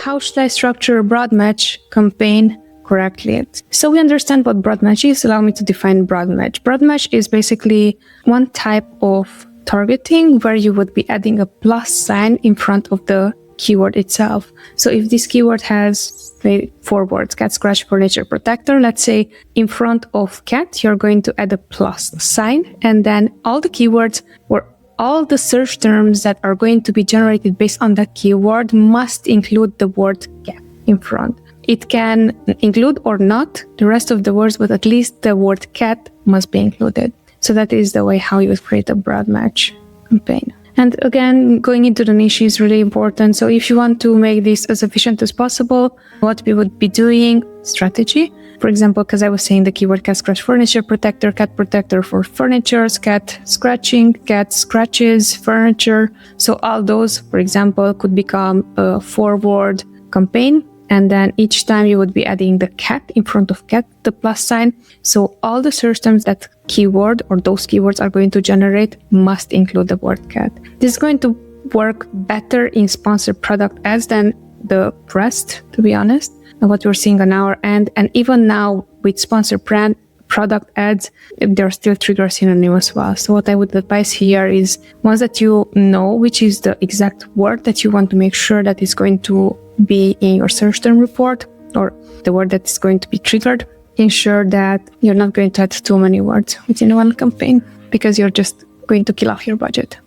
how should I structure a broad match campaign correctly? So we understand what broad match is. Allow me to define broad match. Broad match is basically one type of targeting where you would be adding a plus sign in front of the keyword itself. So if this keyword has 4 words, cat, scratch, furniture, protector, let's say in front of cat, you're going to add a plus sign, and then all the keywords or all the search terms that are going to be generated based on that keyword must include the word cat in front. It can include or not the rest of the words, but at least the word cat must be included. So that is the way how you would create a broad match campaign. And again, going into the niche is really important. So if you want to make this as efficient as possible, what we would be doing, strategy. For example, because I was saying the keyword cat scratch furniture protector, cat protector for furniture, cat scratching, cat scratches, furniture. So all those, for example, could become a 4-word campaign. And then each time you would be adding the cat in front of cat, the plus sign. So all the search terms that keyword or those keywords are going to generate must include the word cat. This is going to work better in sponsored product ads than the rest, to be honest, and what we're seeing on our end. And even now with sponsored brand product ads, there are still triggers in a name as well. So what I would advise here is once that you know which is the exact word that you want to make sure that is going to be in your search term report or the word that is going to be triggered, ensure that you're not going to add too many words within one campaign because you're just going to kill off your budget.